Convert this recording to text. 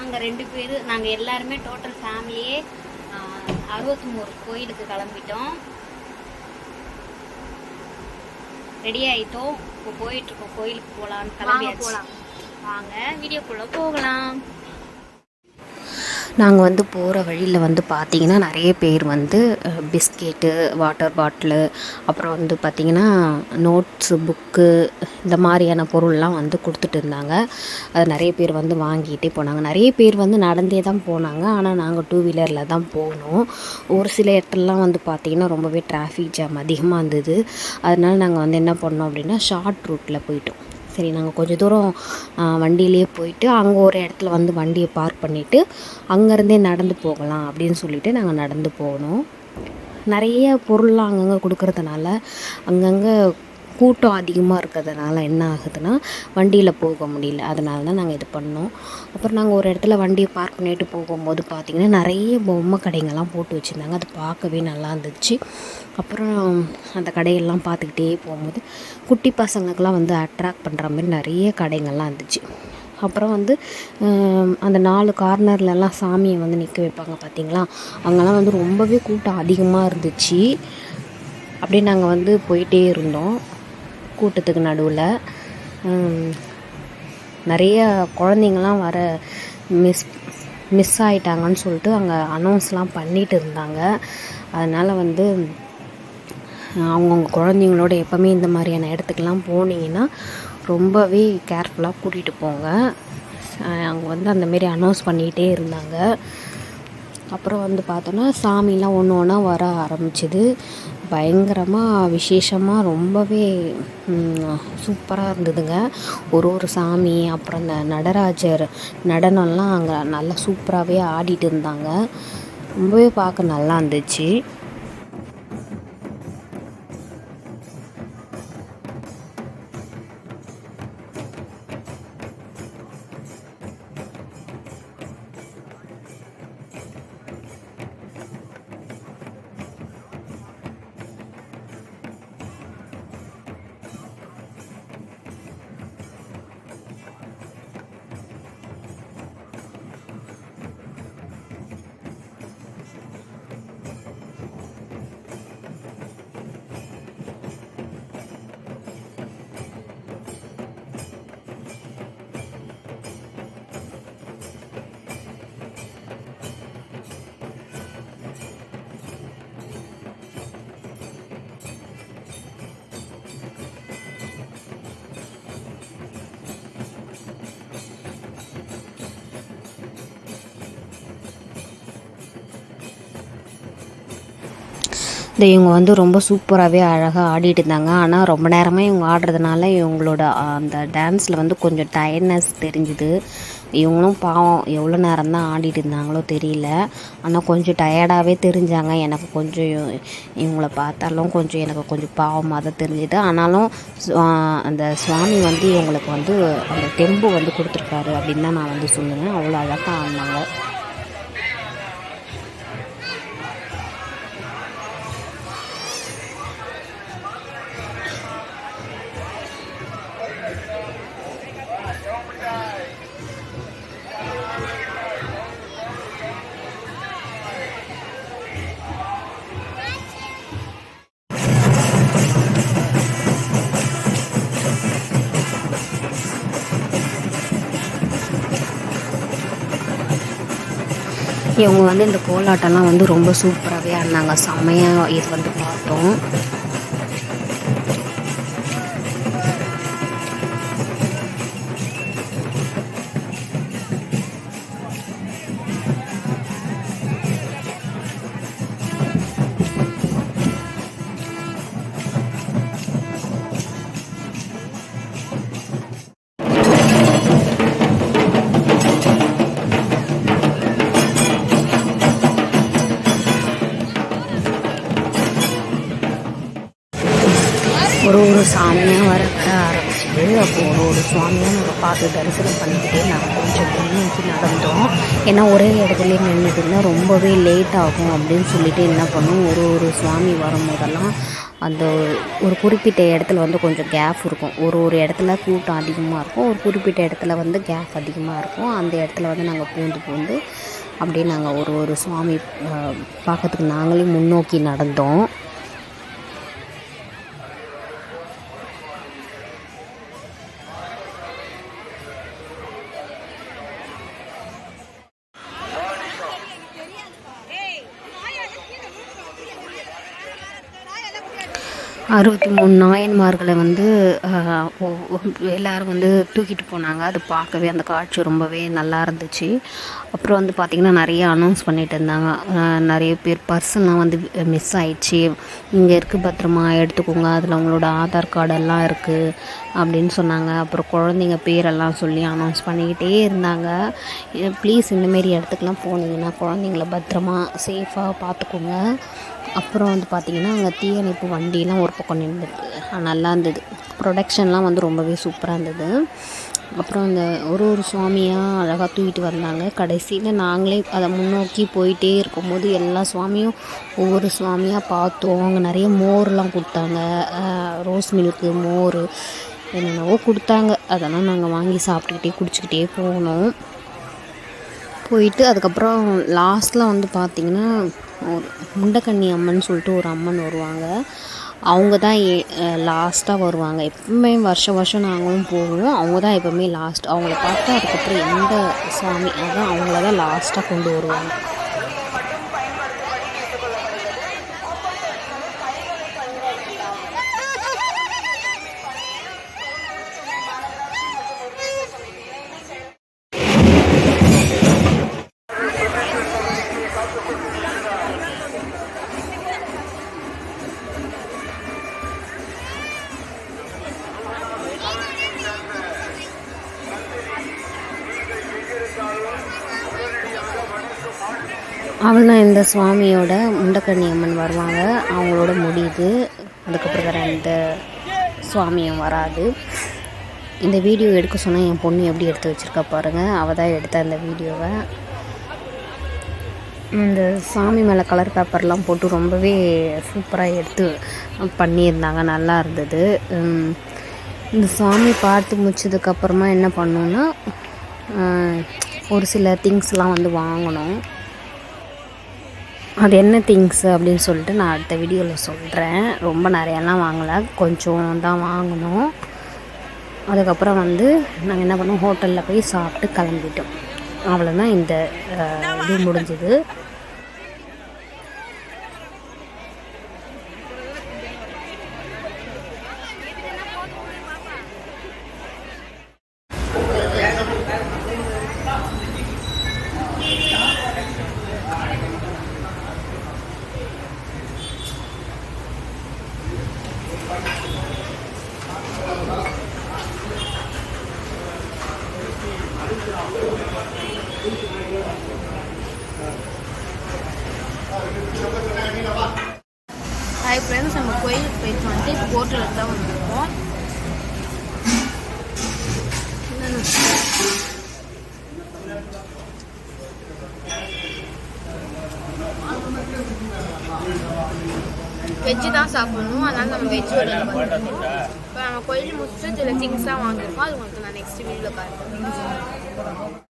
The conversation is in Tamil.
நாங்கள் 2 பேர், நாங்கள் எல்லாருமே டோட்டல் ஃபேமிலியே 63 கோயிலுக்கு கிளம்பிட்டோம். ரெடி ஆகிட்டோம். இப்போ போயிட்டுருக்கோம். கோயிலுக்கு போகலான்னு கிளம்பியாச்சு. போகலாம் வாங்க, வீடியோக்குள்ளே போகலாம். நாங்கள் வந்து போகிற வழியில் வந்து பார்த்திங்கன்னா நிறைய பேர் வந்து பிஸ்கெட்டு, வாட்டர் பாட்டிலு, அப்புறம் வந்து பார்த்திங்கன்னா நோட்ஸு, புக்கு, இந்த மாதிரியான பொருள்லாம் வந்து கொடுத்துட்டு இருந்தாங்க. அது நிறைய பேர் வந்து வாங்கிட்டே போனாங்க. நிறைய பேர் வந்து நடந்தே தான் போனாங்க. ஆனால் நாங்கள் 2 வீலரில் தான் போனோம். ஒரு சில இடத்துலலாம் வந்து பார்த்திங்கன்னா ரொம்பவே டிராஃபிக் ஜாம் அதிகமாக இருந்தது. அதனால் நாங்கள் வந்து என்ன பண்ணோம் அப்படின்னா ஷார்ட் ரூட்டில் போயிட்டோம். சரி, நாங்கள் கொஞ்சம் தூரம் வண்டியிலே போயிட்டு அங்கே ஒரு இடத்துல வந்து வண்டியை பார்க் பண்ணிவிட்டு அங்கேருந்தே நடந்து போகலாம் அப்படின்னு சொல்லிவிட்டு நாங்கள் நடந்து போனோம். நிறைய பொருள்லாம் அங்கங்கே கொடுக்கறதுனால அங்கங்கே கூட்டம் அதிகமாக இருக்கிறதுனால என்ன ஆகுதுன்னா வண்டியில் போக முடியல. அதனால தான் நாங்கள் இது பண்ணோம். அப்புறம் நாங்கள் ஒரு இடத்துல வண்டியை பார்க் பண்ணிட்டு போகும்போது பார்த்திங்கன்னா நிறைய பொம்மை கடைங்கள்லாம் போட்டு வச்சுருந்தாங்க. அது பார்க்கவே நல்லா இருந்துச்சு. அப்புறம் அந்த கடையெல்லாம் பார்த்துக்கிட்டே போகும்போது குட்டி பசங்களுக்கெலாம் வந்து அட்ராக்ட் பண்ணுற மாதிரி நிறைய கடைங்கள்லாம் இருந்துச்சு. அப்புறம் வந்து அந்த 4 கார்னர்லலாம் சாமியை வந்து நிற்க வைப்பாங்க பார்த்திங்களா, அங்கெல்லாம் வந்து ரொம்பவே கூட்டம் அதிகமாக இருந்துச்சு. அப்படியே நாங்கள் வந்து போயிட்டே இருந்தோம். கூட்டத்துக்கு நடுவில் நிறைய குழந்தைங்கள்லாம் வர மிஸ் ஆகிட்டாங்கன்னு சொல்லிட்டு அங்கே அனௌன்ஸ்லாம் பண்ணிகிட்டு இருந்தாங்க. அதனால் வந்து அவங்கவுங்க குழந்தைங்களோட எப்போவுமே இந்த மாதிரியான இடத்துக்கெல்லாம் போனீங்கன்னா ரொம்பவே கேர்ஃபுல்லாக கூட்டிகிட்டு போங்க. அவங்க வந்து அந்தமாரி அனௌன்ஸ் பண்ணிகிட்டே இருந்தாங்க. அப்புறம் வந்து பார்த்தோன்னா சாமிலாம் ஒன்று ஒன்றா வர ஆரம்பிச்சிது. பயங்கரமாக விசேஷமாக ரொம்பவே சூப்பராக இருந்ததுங்க. ஒரு சாமி, அப்புறம் இந்த நடராஜர் நடனம்லாம் அங்கே நல்லா சூப்பராகவே ஆடிட்டு இருந்தாங்க. ரொம்பவே பார்க்க நல்லா இருந்துச்சு. இவங்க வந்து ரொம்ப சூப்பராகவே அழகாக ஆடிட்டு இருந்தாங்க. ஆனால் ரொம்ப நேரமாக இவங்க ஆடுறதுனால இவங்களோட அந்த டான்ஸில் வந்து கொஞ்சம் டயர்ட்னஸ் தெரிஞ்சுது. இவங்களும் பாவம் எவ்வளோ நேரம் தான் ஆடிட்டு இருந்தாங்களோ தெரியல. ஆனால் கொஞ்சம் டயர்டாகவே தெரிஞ்சாங்க. எனக்கு கொஞ்சம் இவங்கள பார்த்தாலும் கொஞ்சம் எனக்கு கொஞ்சம் பாவமாக தான் தெரிஞ்சுது. ஆனாலும் அந்த சுவாமி வந்து இவங்களுக்கு வந்து அந்த தெம்பு வந்து கொடுத்துருக்காரு அப்படின்னு தான் நான் வந்து சொல்லுவேன். அவ்வளோ அழகாக ஆடினாங்க. இவங்க வந்து இந்த கோலாட்டம்லாம் வந்து ரொம்ப சூப்பராகவே ஆடினாங்க. செம்மையாக இது வந்து பார்த்தோம். ஒரு சாமியாக வர ஆரம்பிச்சிது. அப்போ ஒரு சுவாமியாக நாங்கள் பார்த்து தரிசனம் பண்ணிக்கிட்டே நாங்கள் கொஞ்சம் முன்னேற்றி நடந்தோம். ஏன்னா ஒரே இடத்துலையே நின்றுட்டு இருந்தால் ரொம்பவே லேட் ஆகும் அப்படின்னு சொல்லிட்டு என்ன பண்ணோம், ஒரு சுவாமி வரும்போதெல்லாம் அந்த ஒரு குறிப்பிட்ட இடத்துல வந்து கொஞ்சம் கேப் இருக்கும். ஒரு இடத்துல கூட்டம் அதிகமாக இருக்கும், ஒரு குறிப்பிட்ட இடத்துல வந்து கேப் அதிகமாக இருக்கும். அந்த இடத்துல வந்து நாங்கள் பூந்து அப்படியே நாங்கள் ஒரு சுவாமி பார்க்கறதுக்கு நாங்களே முன்னோக்கி நடந்தோம். அறுபத்தி மூணு நாயன்மார்களை வந்து எல்லோரும் வந்து தூக்கிட்டு போனாங்க. அது பார்க்கவே அந்த காட்சி ரொம்பவே நல்லா இருந்துச்சு. அப்புறம் வந்து பார்த்திங்கன்னா நிறைய அனௌன்ஸ் பண்ணிகிட்டு இருந்தாங்க. நிறைய பேர் பர்ஸெல்லாம் வந்து மிஸ் ஆயிடுச்சு, இங்கே இருக்குது பத்திரமா எடுத்துக்கோங்க, அதில் உங்களோட ஆதார் கார்டெல்லாம் இருக்குது அப்படின்னு சொன்னாங்க. அப்புறம் குழந்தைங்க பேரெல்லாம் சொல்லி அனௌன்ஸ் பண்ணிக்கிட்டே இருந்தாங்க. ப்ளீஸ் இந்தமாரி இடத்துக்குலாம் போனீங்கன்னா குழந்தைங்கள பத்திரமா சேஃபாக பார்த்துக்கோங்க. அப்புறம் வந்து பார்த்திங்கன்னா அங்கே தீயணைப்பு வண்டியெலாம் ஒரு பக்கம் நின்றுது, நல்லா இருந்தது. ப்ரொடக்ஷன்லாம் வந்து ரொம்பவே சூப்பராக இருந்தது. அப்புறம் அந்த ஒரு சுவாமியாக அழகாக தூக்கிட்டு வந்தாங்க. கடைசியில் நாங்களே அதை முன்னோக்கி போயிட்டே இருக்கும்போது எல்லா சுவாமியும் ஒவ்வொரு சுவாமியாக பார்த்தோம். அங்கே நிறைய மோர்லாம் கொடுத்தாங்க, ரோஸ் மில்க்கு, மோர் என்னென்னவோ கொடுத்தாங்க. அதெல்லாம் நாங்கள் வாங்கி சாப்பிட்டுக்கிட்டே குடிச்சிக்கிட்டே போயிட்டு அதுக்கப்புறம் லாஸ்ட்டில் வந்து பார்த்திங்கன்னா ஒரு முண்டக்கண்ணி அம்மன் சொல்லிட்டு ஒரு அம்மன் வருவாங்க. அவங்க தான் லாஸ்ட்டாக வருவாங்க. எப்பவுமே வருஷம் நாங்களும் போவோம். அவங்க தான் எப்போவுமே லாஸ்ட். அவங்கள பார்த்தா அதுக்கப்புறம் எந்த சாமி அதான் அவங்கள தான் லாஸ்ட்டாக கொண்டு வருவாங்க. அவ்வளோதான், இந்த சுவாமியோட முண்டக்கண்ணி அம்மன் வருவாங்க, அவங்களோட முடியுது. அதுக்கப்புறம் வேறு எந்த சுவாமியும் வராது. இந்த வீடியோ எடுக்க சொன்னால் என் பொண்ணு எப்படி எடுத்து வச்சுருக்கா பாருங்கள். அவள் தான் எடுத்த அந்த வீடியோவை. இந்த சாமி மேலே கலர் பேப்பர்லாம் போட்டு ரொம்பவே சூப்பராக எடுத்து பண்ணியிருந்தாங்க, நல்லா இருந்தது. இந்த சாமி பார்த்து முடிச்சதுக்கப்புறமா என்ன பண்ணோன்னா ஒரு சில திங்ஸ்லாம் வந்து வாங்கணும். அது என்ன திங்ஸு அப்படின்னு சொல்லிட்டு நான் அடுத்த வீடியோவில் சொல்கிறேன். ரொம்ப நிறையாலாம் வாங்கலை, கொஞ்சம் தான் வாங்கினோம். அதுக்கப்புறம் வந்து நாங்கள் என்ன பண்ணோம், ஹோட்டலில் போய் சாப்பிட்டு கிளம்பிட்டோம். அவ்வளோதான், இந்த இது முடிஞ்சுது. ஹாய் ஃப்ரெண்ட்ஸ், நம்ம கோயிலுக்கு போயிட்டு வந்துட்டு இப்போ ஹோட்டலுக்கு தான் வந்திருக்கோம். வெஜ்ஜு தான் சாப்பிடணும், அதனால் நம்ம வெஜ் ஹோட்டலுக்கு வந்துருக்கோம். இப்போ நம்ம கோயில் முடிச்சுட்டு சில திங்ஸ்லாம் வாங்கியிருக்கோம், அது உங்களுக்கு நான் நெக்ஸ்ட் வீடியோவில் காட்டுறேன்.